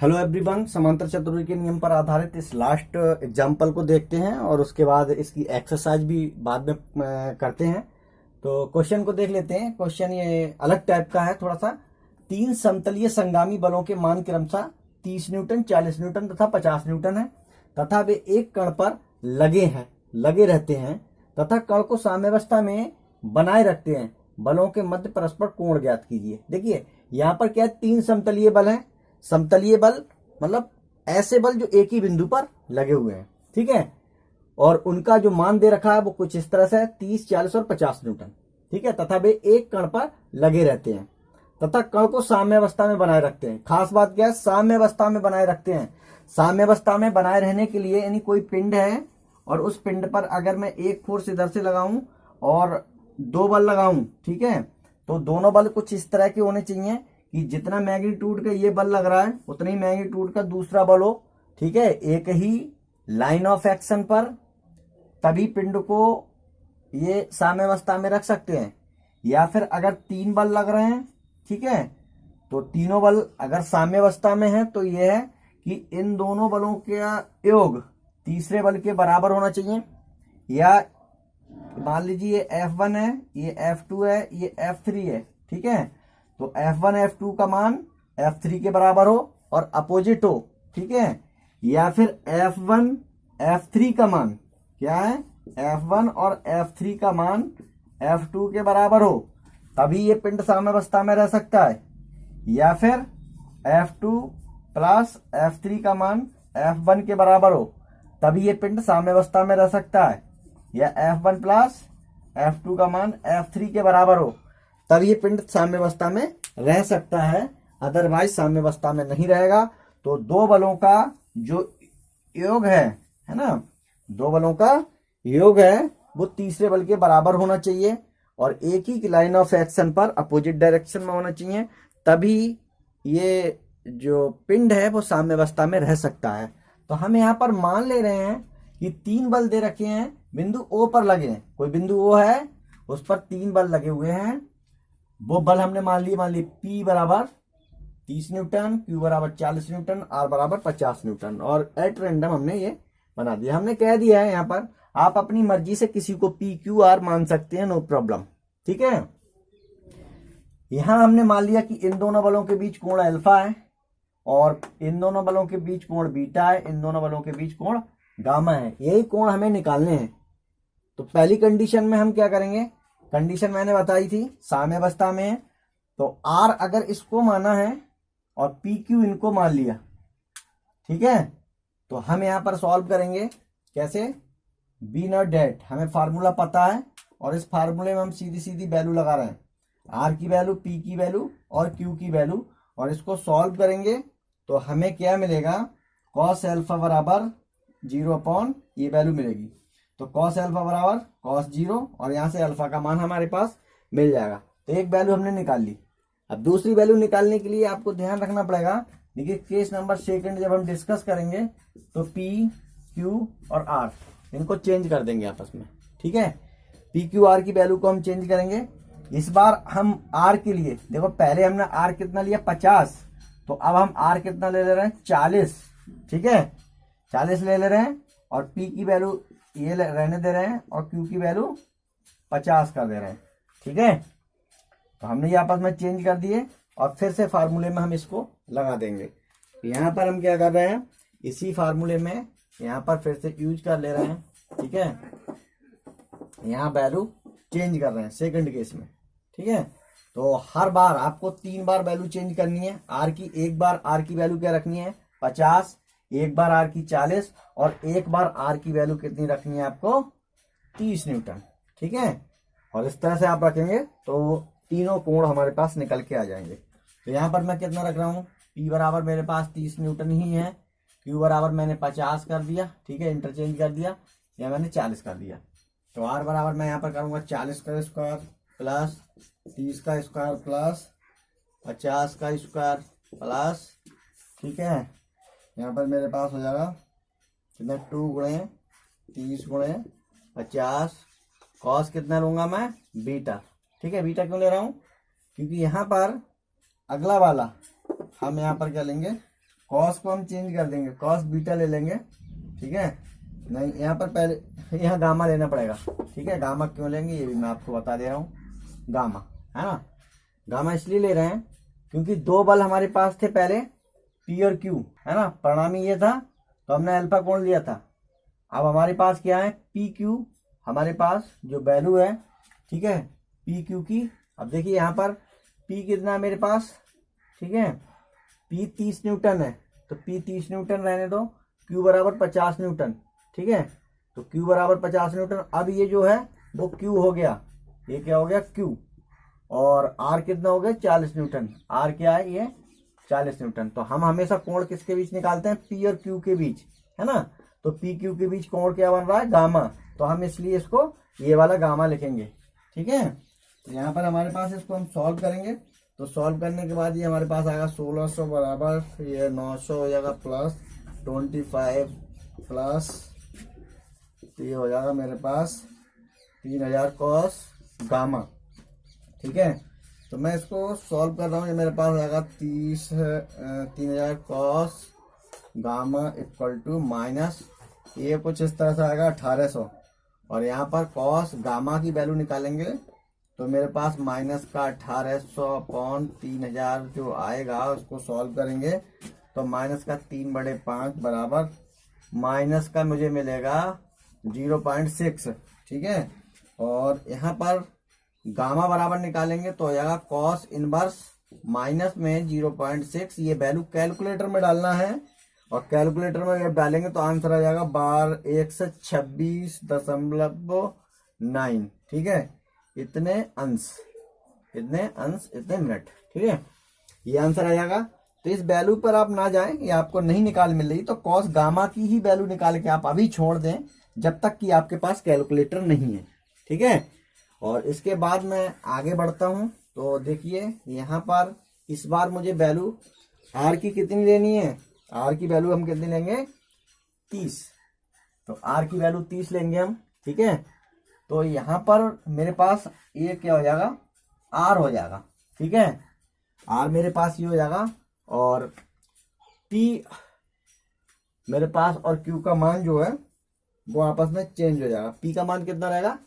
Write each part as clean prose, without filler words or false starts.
Hello everyone, समांतर चतुर्भुज के नियम पर आधारित इस लास्ट एग्जाम्पल को देखते हैं और उसके बाद इसकी एक्सरसाइज भी बाद में करते हैं। तो क्वेश्चन को देख लेते हैं। क्वेश्चन ये अलग टाइप का है थोड़ा सा। तीन समतलीय संगामी बलों के मान क्रमशः 30 न्यूटन, 40 न्यूटन तथा 50 न्यूटन है तथा वे एक कण पर लगे रहते हैं तथा कण को साम्यावस्था में बनाए रखते हैं। बलों के मध्य परस्पर कोण ज्ञात कीजिए। देखिए यहाँ पर क्या है, तीन समतलीय बल हैं। समतलीय बल मतलब ऐसे बल जो एक ही बिंदु पर लगे हुए हैं, ठीक है। और उनका जो मान दे रखा है वो कुछ इस तरह से है, 30, 40 और 50 न्यूटन, ठीक है। तथा वे एक कण पर लगे रहते हैं तथा कण को साम्यावस्था में बनाए रखते हैं। खास बात क्या है, साम्यावस्था में बनाए रखते हैं। साम्यावस्था में बनाए रहने के लिए यानी कोई पिंड है और उस पिंड पर अगर मैं एक फोर्स इधर से लगाऊं और दो बल लगाऊं, ठीक है, तो दोनों बल कुछ इस तरह के होने चाहिए कि जितना मैग्नीट्यूड का ये बल लग रहा है उतनी मैग्नीट्यूड का दूसरा बल हो, ठीक है, एक ही लाइन ऑफ एक्शन पर। तभी पिंड को ये साम्यावस्था में रख सकते हैं। या फिर अगर तीन बल लग रहे हैं, ठीक है, तो तीनों बल अगर साम्यावस्था में है तो ये है कि इन दोनों बलों का योग तीसरे बल के बराबर होना चाहिए। या मान लीजिए ये F1 है, ये F2 है, ये F3 है, ठीक है, तो F1 F2 का मान F3 के बराबर हो और अपोजिट हो, ठीक है। या फिर F1 F3 का मान क्या है, F1 और F3 का मान F2 के बराबर हो, तभी ये पिंड साम्यावस्था में रह सकता है। या फिर F2 प्लस F3 का मान F1 के बराबर हो, तभी ये पिंड साम्यावस्था में रह सकता है। या F1 प्लस F2 का मान F3 के बराबर हो, तब ये पिंड साम्यावस्था में रह सकता है, अदरवाइज साम्यावस्था में नहीं रहेगा। तो दो बलों का जो योग है ना, दो बलों का योग है वो तीसरे बल के बराबर होना चाहिए और एक ही लाइन ऑफ एक्शन पर अपोजिट डायरेक्शन में होना चाहिए, तभी ये जो पिंड है वो साम्यावस्था में रह सकता है। तो हम यहाँ पर मान ले रहे हैं कि तीन बल दे रखे हैं, बिंदु O पर लगे हैं। कोई बिंदु O है, उस पर तीन बल लगे हुए हैं। वो बल हमने मान लिए P बराबर 30 न्यूटन, Q बराबर 40 न्यूटन, R बराबर 50 न्यूटन, और एट रैंडम हमने ये बना दिया। हमने कह दिया है यहाँ पर आप अपनी मर्जी से किसी को P, Q, R मान सकते हैं, नो प्रॉब्लम, ठीक है। यहां हमने मान लिया कि इन दोनों बलों के बीच कोण अल्फा है और इन दोनों बलों के बीच कोण बीटा है, इन दोनों बलों के बीच कोण गामा है। यही कोण हमें निकालने हैं। तो पहली कंडीशन में हम क्या करेंगे, कंडीशन मैंने बताई थी, साम्यावस्था में है तो R अगर इसको माना है और PQ इनको मान लिया, ठीक है, तो हम यहां पर सॉल्व करेंगे। कैसे, बी नॉट डेट, हमें फार्मूला पता है और इस फार्मूले में हम सीधी सीधी वैल्यू लगा रहे हैं, R की वैल्यू, P की वैल्यू और Q की वैल्यू, और इसको सॉल्व करेंगे तो हमें क्या मिलेगा, cos अल्फा बराबर 0 ये वैल्यू मिलेगी। तो cos अल्फा बराबर cos 0 और यहां से अल्फा का मान हमारे पास मिल जाएगा। तो एक वैल्यू हमने निकाल ली। अब दूसरी वैल्यू निकालने के लिए आपको ध्यान रखना पड़ेगा। देखिए केस नंबर सेकंड जब हम डिस्कस करेंगे तो P, Q और R इनको चेंज कर देंगे आपस में, ठीक है। P, Q, R की वैल्यू को हम चेंज करेंगे। इस बार हम R के लिए, देखो पहले हमने R कितना लिया 50, तो अब हम R कितना ले रहे हैं 40, ठीक है, 40 ले रहे हैं और P की वैल्यू ये रहने दे रहे हैं और Q की वैल्यू 50 कर दे रहे हैं, ठीक है। तो हमने ये आपस में चेंज कर दिए और फिर से फार्मूले में हम इसको लगा देंगे। तो यहाँ पर हम क्या कर रहे हैं, इसी फार्मूले में यहाँ पर फिर से यूज कर ले रहे हैं, ठीक है। यहाँ वैल्यू चेंज कर रहे हैं सेकंड केस में, ठीक है। तो हर बार आपको 3 बार वैल्यू चेंज करनी है। R की एक बार R की वैल्यू क्या रखनी है 50, एक बार R की 40 और एक बार R की वैल्यू कितनी रखनी है आपको 30 न्यूटन, ठीक है। और इस तरह से आप रखेंगे तो तीनों कोण हमारे पास निकल के आ जाएंगे। तो यहाँ पर मैं कितना रख रहा हूँ, P बराबर मेरे पास 30 न्यूटन ही है, Q बराबर मैंने 50 कर दिया, ठीक है, इंटरचेंज कर दिया, या मैंने 40 कर दिया। तो R बराबर मैं यहाँ पर करूंगा 40 का स्क्वायर प्लस 30 का स्क्वायर प्लस 50 का स्क्वायर प्लस, ठीक है, यहाँ पर मेरे पास हो जाएगा कितना 2 गुणे 30 गुणे 50, कॉस कितना लूंगा मैं बीटा, ठीक है। बीटा क्यों ले रहा हूँ, क्योंकि यहाँ पर अगला वाला हम यहाँ पर क्या लेंगे कॉस को हम चेंज कर देंगे, कॉस बीटा ले लेंगे, ठीक है। नहीं, यहाँ पर पहले यहाँ गामा लेना पड़ेगा, ठीक है। गामा क्यों लेंगे ये भी मैं आपको बता दे रहा हूँ। गामा है ना, गामा इसलिए ले रहे हैं क्योंकि दो बल हमारे पास थे पहले, पी और क्यू, है ना। परिणामी ये था तो हमने अल्फा कोण लिया था। अब हमारे पास क्या है, पी क्यू, हमारे पास जो वैल्यू है, ठीक है, पी क्यू की। अब देखिए यहाँ पर पी कितना है मेरे पास, ठीक है, पी 30 न्यूटन है, तो पी 30 न्यूटन रहने दो, क्यू बराबर 50 न्यूटन, ठीक है। तो क्यू बराबर 50 न्यूटन। अब ये जो है वो क्यू हो गया, ये क्या हो गया, क्यू। और आर कितना हो गया, 40 न्यूटन। आर क्या है, ये 40 न्यूटन। तो हम हमेशा कोण किसके बीच निकालते हैं, पी और क्यू के बीच, है ना। तो पी क्यू के बीच कोण क्या बन रहा है, गामा। तो हम इसलिए इसको ये वाला गामा लिखेंगे, ठीक है। तो यहाँ पर हमारे पास इसको हम सॉल्व करेंगे। तो सॉल्व करने के बाद ये हमारे पास आएगा 1600 बराबर ये 900 हो जाएगा प्लस 25 प्लस ये हो जाएगा मेरे पास 3000 कॉस गामा, ठीक है। तो मैं इसको सॉल्व कर रहा हूँ। ये मेरे पास आएगा 3000 cos gamma equal to minus ये कुछ इस तरह से आएगा 1800। और यहाँ पर कॉस गामा की वैल्यू निकालेंगे तो मेरे पास माइनस का 1800 अपॉन 3000 जो आएगा उसको सॉल्व करेंगे तो माइनस का 3/5 बराबर माइनस का मुझे मिलेगा 0.6, ठीक है। और यहाँ पर गामा बराबर निकालेंगे तो हो जाएगा कॉस इनवर्स माइनस में 0.6। ये वैल्यू कैलकुलेटर में डालना है और कैलकुलेटर में जब डालेंगे तो आंसर आ जाएगा 126.9, ठीक है। इतने अंश इतने मिनट, ठीक है, ये आंसर आ जाएगा। तो इस वैल्यू पर आप ना जाएं, ये आपको नहीं निकाल मिल रही तो कॉस गामा की ही वैल्यू निकाल के आप अभी छोड़ दें जब तक कि आपके पास कैलकुलेटर नहीं है, ठीक है। और इसके बाद मैं आगे बढ़ता हूं। तो देखिए यहाँ पर इस बार मुझे वैल्यू आर की कितनी लेनी है, आर की वैल्यू हम कितनी लेंगे, 30। तो आर की वैल्यू 30 लेंगे हम, ठीक है। तो यहाँ पर मेरे पास ये क्या हो जाएगा, आर हो जाएगा, ठीक है। आर मेरे पास ये हो जाएगा और पी मेरे पास और क्यू का मान जो है वो आपस में चेंज हो जाएगा। पी का मान कितना रहेगा,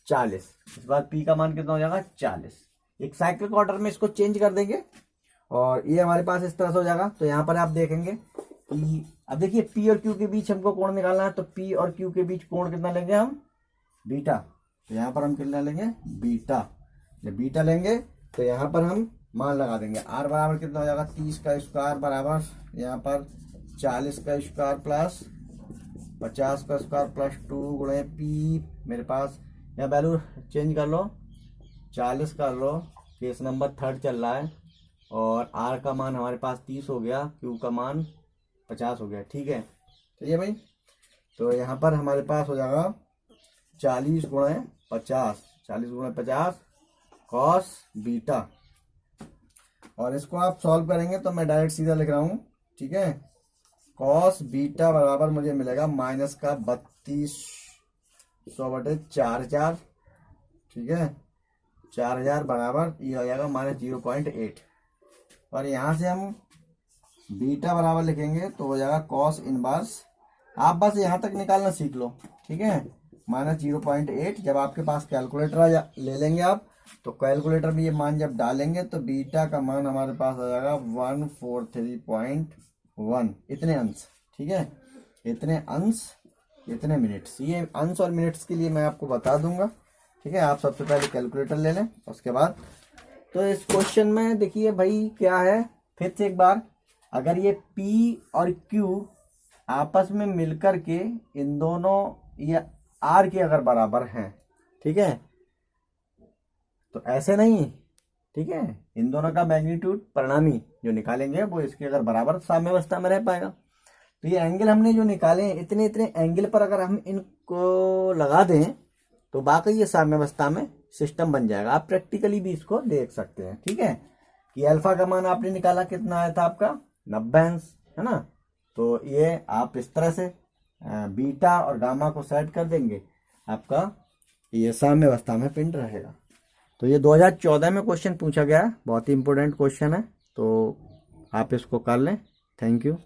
40। इस बार पी का मान कितना हो जाएगा, 40। एक साइकिल क्वार्टर में इसको चेंज कर देंगे और ये हमारे पास इस तरह से हो जाएगा। तो यहाँ पर आप देखेंगे कि अब देखिए पी और क्यू के बीच हमको कोण निकालना है। तो पी और क्यू के बीच कोण कितना लेंगे हम, बीटा। तो यहाँ पर हम कितना लेंगे, बीटा। जब बीटा लेंगे तो यहाँ पर हम मान लगा देंगे। आर बराबर कितना हो जाएगा, 30 का स्क्वायर बराबर यहाँ पर 40 का स्क्वायर प्लस 50 का स्क्वायर प्लस 2 गुणे पी। मेरे पास यहाँ वैल्यू चेंज कर लो, 40 कर लो, केस नंबर 3 चल रहा है। और आर का मान हमारे पास 30 हो गया, क्यू का मान 50 हो गया, ठीक है। चलिए भाई, तो यहाँ पर हमारे पास हो जाएगा 40 गुणे 50 कॉस बीटा। और इसको आप सॉल्व करेंगे तो मैं डायरेक्ट सीधा लिख रहा हूँ, ठीक है। कॉस बीटा बराबर मुझे मिलेगा माइनस का 3200/4000, ठीक है। 4000 बराबर ये हो जाएगा माइनस 0.8। और यहाँ से हम बीटा बराबर लिखेंगे तो हो जाएगा कॉस इनवर्स। आप बस यहाँ तक निकालना सीख लो, ठीक है, माइनस 0.8। जब आपके पास कैलकुलेटर ले लेंगे आप तो कैलकुलेटर में ये मान जब डालेंगे तो बीटा का मान हमारे पास आ जाएगा 143.1। इतने अंश, ठीक है, इतने अंश इतने मिनट्स। ये अंश और मिनट्स के लिए मैं आपको बता दूंगा, ठीक है। आप सबसे पहले कैलकुलेटर ले लें उसके बाद। तो इस क्वेश्चन में देखिए भाई क्या है, फिर से एक बार, अगर ये P और Q आपस में मिलकर के इन दोनों ये R के अगर बराबर हैं, ठीक है, तो ऐसे नहीं, ठीक है, इन दोनों का मैग्नीट्यूड परिणामी जो निकालेंगे वो इसके अगर बराबर साम्यावस्था में रह पाएगा। तो ये एंगल हमने जो निकाले हैं इतने इतने एंगल पर अगर हम इनको लगा दें तो वाकई ये साम्यावस्था में सिस्टम बन जाएगा। आप प्रैक्टिकली भी इसको देख सकते हैं, ठीक है, कि अल्फा का मान आपने निकाला कितना आया था आपका 90 अंश, है ना। तो ये आप इस तरह से बीटा और गामा को सेट कर देंगे, आपका ये साम्यावस्था में पिंड रहेगा। तो ये 2014 में क्वेश्चन पूछा गया है, बहुत ही इंपॉर्टेंट क्वेश्चन है, तो आप इसको कर लें। Thank you.